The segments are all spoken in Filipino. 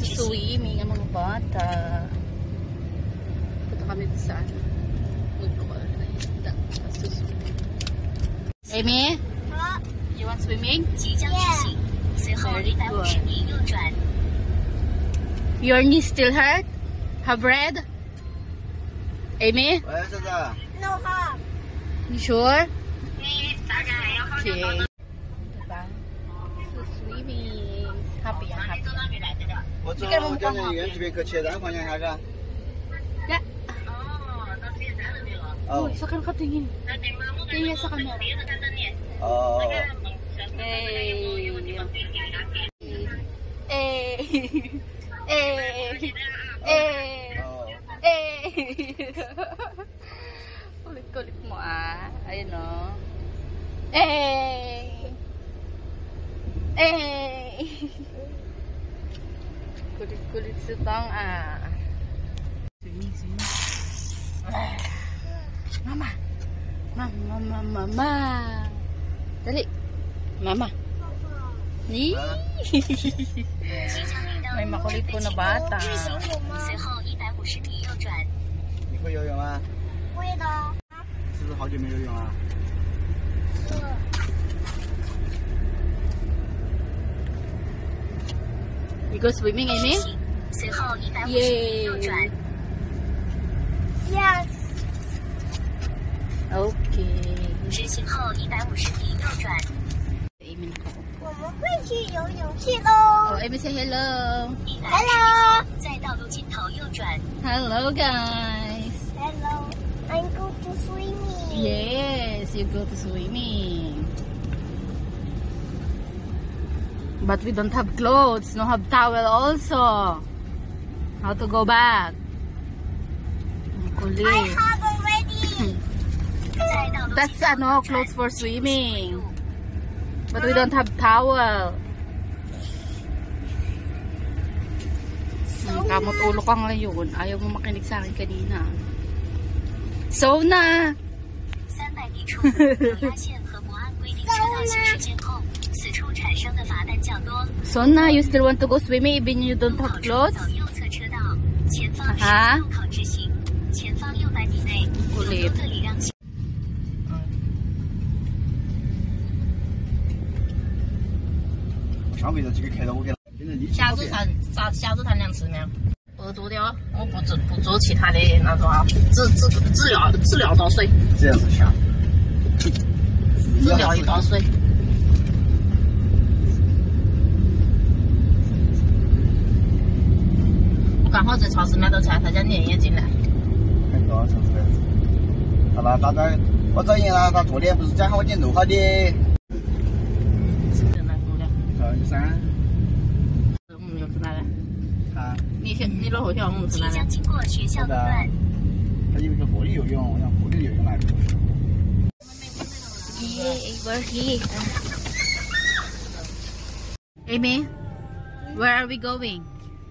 Swimming ang mga bata. Punta kami sa mag-call na isda. Amy? You want swimming? Yeah. Very good. Your knee still hurt? Have red? Amy? No harm. You sure? Okay. Diba? So swimming. Happy yan, happy. 我走跟着园这边搁车站方向下去。 Oh, sa kan katingin. Tingin sa camera. Oh. Hey. Kulit-kulit mo ah. Ayun o. Kulit-kulit si Tong ah. Swimming. Mama. Mama. Dali. Mama. Ni. May makulit po na bata. 你会游泳吗？会的。是不是好久没游泳啊？ You go swimming, Amy? Yay! Yes. Okay. 直行后150米右转。 Amy nakaupo. 我们会去游泳去喽。 Oh, Amy say hello. Hello. 在道路尽头右转。 Hello, guys. Hello. I'm going to swimming. Yes, you go to swimming. But we don't have clothes. No have towel also. How to go back? Ang I kulit. have already. 在道路 That's 尽头 ano, clothes for swimming. But we don't have towel. Kamot ulo ka ngayon. Ayaw mo makinig sa akin kanina. So na! 300米处有压线和不按规定车道行驶监控，此处产生的罚单较多。 So na, you still want to go swimming even you don't 路 have 口处 clothes? 走右侧车道，前方啊是路口直行，前方600米内有多个礼让行。 上回头这个开到我给了，现在你虾子谈两次没有？不做的哦，我不做其他的那种啊，只料倒水，这样子下，只料一倒水。我刚好在超市买到菜，他家连夜进来。很多城市。好了，大家我找人了，他昨天不是讲好我点肉好的。3。我们又去哪了？他你老后晓我们去即哪了？将经过学校路段。他有一个玻璃游泳，我想玻璃游泳来着。 Yay, we're here. Amy, where are we going?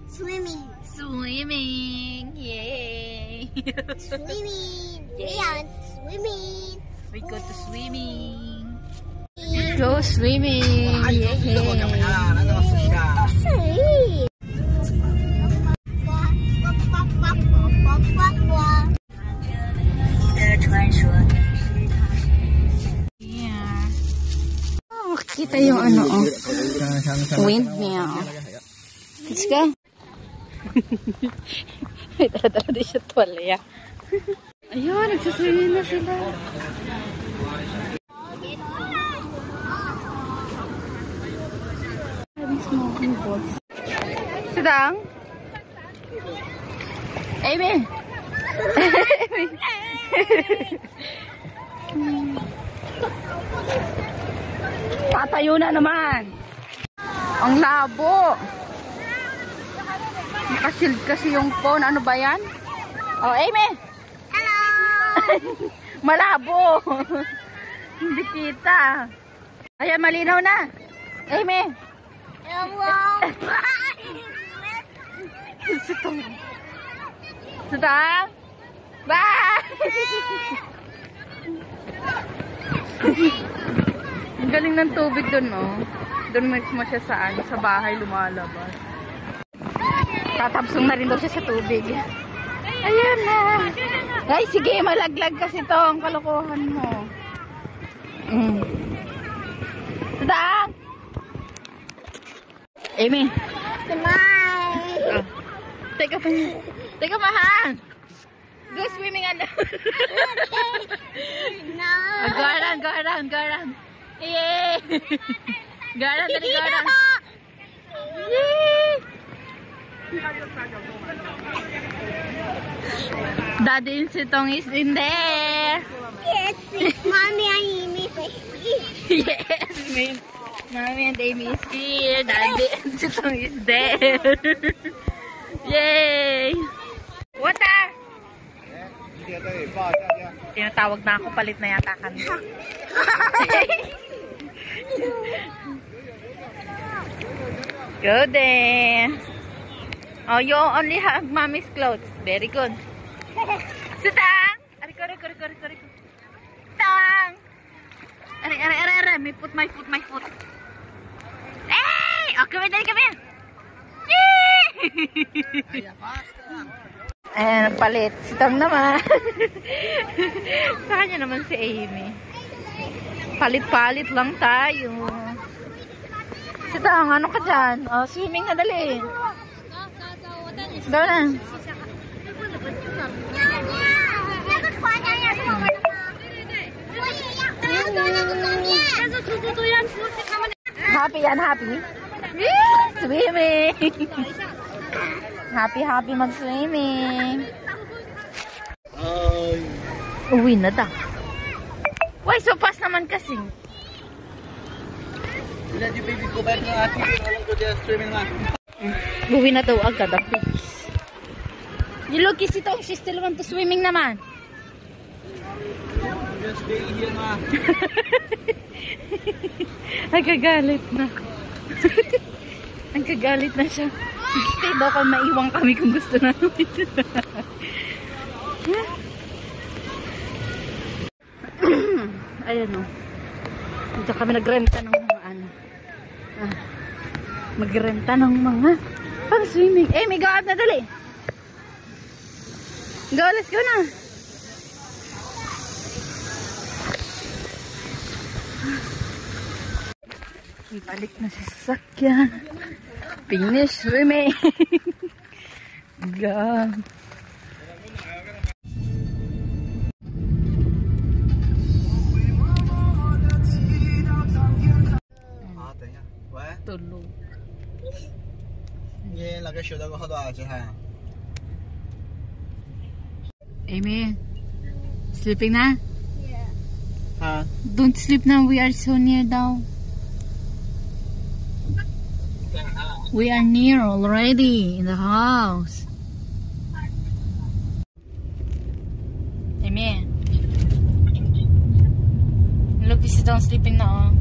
Swimming. Swimming. Yay. Swimming. We are swimming. We go to swimming. Go swimming. 哎呀，这个干嘛呀？那个事情啊。水。呱。的传说。 Yeah. Oh, kita yung ano, oh. Windmill. Let's go. May dala-dala siya tuwalya. Ayun, nagsaswimming na sila. Smoking balls. Sit down. Amy. Patayo na naman. Ang labo. Nakashield kasi yung phone. Ano ba yan? Oh, Amy. Hello. Malabo. Hindi kita. Ayan, malinaw na. Amy. Hello. Sitong. Sitong. Bye. Ang galing ng tubig dun, no? Doon mo siya sa bahay lumalabas. Tatapsong na rin daw siya sa tubig. Ayan na. Ay, sige, malaglag kasi to ang kalokohan mo. Tadang! Amy. Smile. Teka, mahal. Go swimming ano. No. Go around. Yay! Go around. Yay! Daddy Sitong is in there. Yes, Mommy and Amy. Yes, Mommy and Amy is here. Daddy Sitong is there. Yay! Water! Tinatawag na ako, palit na yata kami. Go there. Oh, you only have mommy's clothes. Very good. Sitang! Ariko. Sitang! Are. My foot. Hey! Oh, come here. Yay! Ayan, palit. Sitang naman. Sa kanya naman si Amy. Palit-palit lang tayo. Sitang, ano ka dyan? Oh, swimming na dali. Daw na. Happy yan, happy? Swimming! Happy mag-swimming. Uwi na daw. Why, so fast naman kasi. Let your baby go back to swimming man. Uwi na daw agad ang babies. You look, is it she still want to swimming naman. Just stay here ma. Nagagalit na. Nagagalit na siya. Stay daw kung maiwang kami kung gusto namin. Ayan o. Dito kami nagrenta ng mga ano. Magrenta ng mga pang swimming. Eh, may go out na dali. Go, let's go na. Balik na sa sasakyan. Finish swimming. Go. Tulog. Amy, sleeping na? Yeah. Don't sleep now. We are so near now. We are near already in the house. Amy, look, this is down sleeping now.